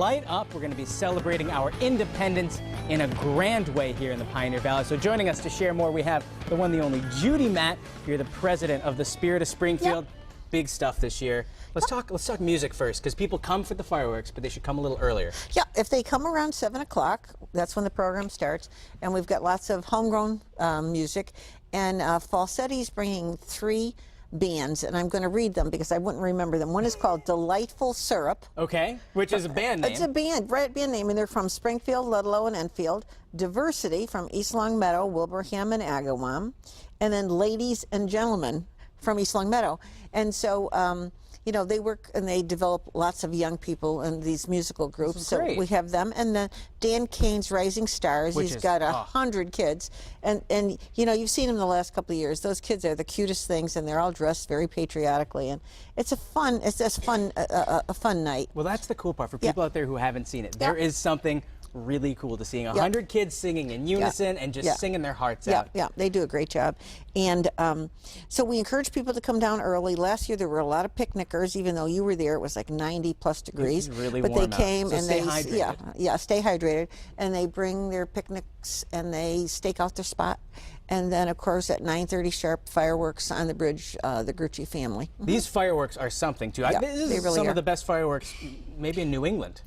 light up. We're going to be celebrating our independence in a grand way here in the Pioneer Valley. So joining us to share more, we have the one, the only Judy Matt. You're the president of the Spirit of Springfield. Yep. Big stuff this year. Let's talk music first, because people come for the fireworks, but they should come a little earlier. Yeah, if they come around 7 o'clock, that's when the program starts, and we've got lots of homegrown music. And Falsetti's bringing 3 bands, and I'm going to read them because I wouldn't remember them. One is called Delightful Syrup. Okay, which is a band name. It's a band name, and they're from Springfield, Ludlow, and Enfield. Diversity from East Long Meadow, Wilbraham, and Agawam. And then Ladies and Gentlemen from East Long Meadow. And so, you know, they work and they develop lots of young people in these musical groups. So we have them. And then Dan Kane's Rising Stars. He's got 100 kids. And you know, you've seen him the last couple of years. Those kids are the cutest things, and they're all dressed very patriotically. And it's a fun night. Well, that's the cool part for people out there who haven't seen it. There is something really cool to seeing 100 kids singing in unison and just singing their hearts out. Yeah, they do a great job. And so we encourage people to come down early. Last year there were a lot of picnickers, even though you were there. It was like 90+ degrees. It's really but warm they came out. So and stay they hydrated. stay hydrated. And they bring their picnics and they stake out their spot. And then, of course, at 9:30 sharp, fireworks on the bridge, the Grucci family. These fireworks are something, too. This is really some of the best fireworks, maybe in New England.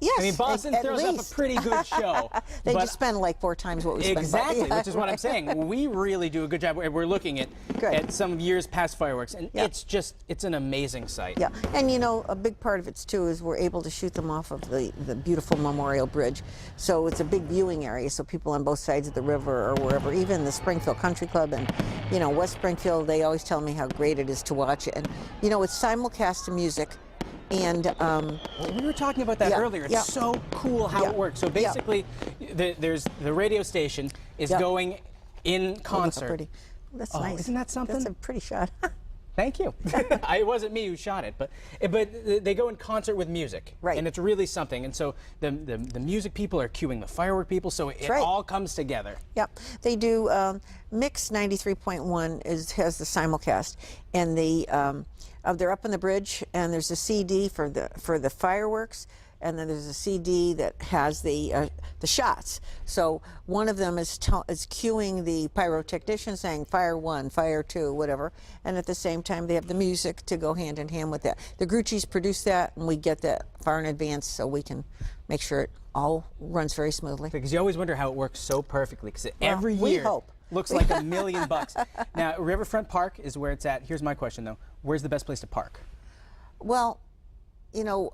Yes. I mean, Boston throws up a pretty good show. They just spend like 4 times what we spend. Exactly, which is what I'm saying. We really do a good job. We're looking at some years past fireworks, and it's an amazing sight. Yeah, and you know, a big part of it too is we're able to shoot them off of the beautiful Memorial Bridge. So it's a big viewing area, so people on both sides of the river or wherever, even the Springfield Country Club and, you know, West Springfield, they always tell me how great it is to watch it. And, you know, it's simulcast to music. And well, we were talking about that earlier. It's so cool how it works. So basically, there's the radio station is going in concert. That's nice. Isn't that something? That's a pretty shot. Thank you. It wasn't me who shot it, but they go in concert with music, and it's really something. And so the music people are cueing the firework people, so it all comes together. Yep, they do. Mix 93.1 has the simulcast, and they're up on the bridge, and there's a CD for the fireworks, and then there's a CD that has the shots. So one of them is cueing the pyrotechnician, saying fire 1, fire 2, whatever, and at the same time they have the music to go hand in hand with that. The Grucci's produce that, and we get that far in advance so we can make sure it all runs very smoothly. Because you always wonder how it works so perfectly, because every year looks like $1 million bucks. Now, Riverfront Park is where it's at. Here's my question, though. Where's the best place to park? Well, you know,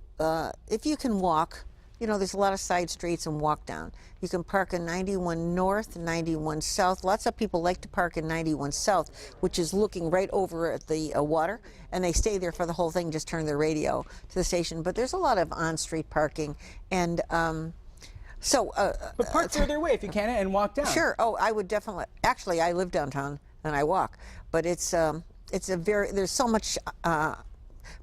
if you can walk, you know, there's a lot of side streets and walk down. You can park in 91 North, 91 South. Lots of people like to park in 91 South, which is looking right over at the water, and they stay there for the whole thing, just turn their radio to the station. But there's a lot of on-street parking, and but park further away if you can and walk down. Sure. Oh, I would definitely. Actually, I live downtown and I walk, but there's so much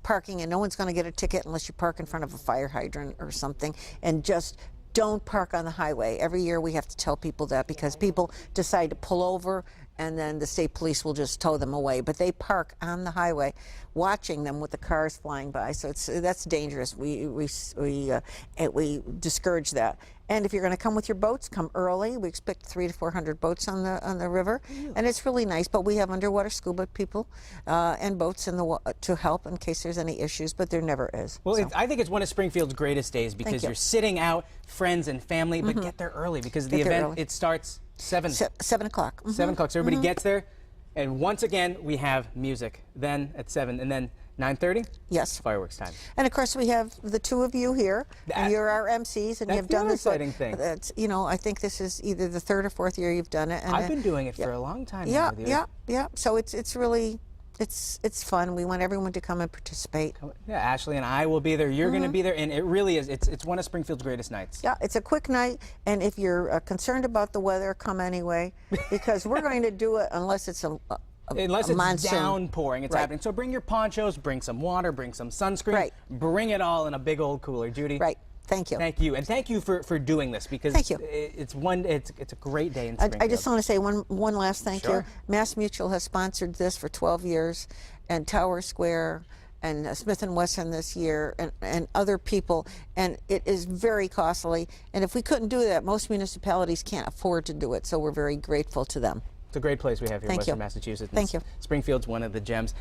parking, and no one's going to get a ticket unless you park in front of a fire hydrant or something. And just don't park on the highway. Every year we have to tell people that, because people decide to pull over, and then the state police will just tow them away. But they park on the highway, watching them with the cars flying by. So that's dangerous. We discourage that. And if you're going to come with your boats, come early. We expect 300 to 400 boats on the river, and it's really nice. But we have underwater scuba people and boats to help in case there's any issues. But there never is. Well, I think it's one of Springfield's greatest days, because you're sitting out, friends and family, but get there early, because the event it starts 7 o'clock. 7 o'clock. So everybody gets there, and once again we have music. Then at 7, and then 9:30. Yes. Fireworks time. And of course we have the 2 of you here, and you're our MCs, and you've done this. Exciting thing. You know, I think this is either the 3rd or 4th year you've done it. And I've been doing it for a long time. Yeah. So it's really. It's fun. We want everyone to come and participate. Yeah, Ashley and I will be there. You're going to be there, and it really is. It's one of Springfield's greatest nights. Yeah, it's a quick night, and if you're concerned about the weather, come anyway, because we're going to do it unless it's unless it's monsoon. Downpouring. It's happening. So bring your ponchos, bring some water, bring some sunscreen. Bring it all in a big old cooler, Judy. Thank you. Thank you, and thank you for doing this, because it's a great day in Springfield. I just want to say one last thank you. Mass Mutual has sponsored this for 12 years, and Tower Square, and Smith & Wesson this year, and other people, and it is very costly. And if we couldn't do that, most municipalities can't afford to do it, so we're very grateful to them. It's a great place we have here in Thank Western you. Massachusetts. Thank you. Springfield's one of the gems.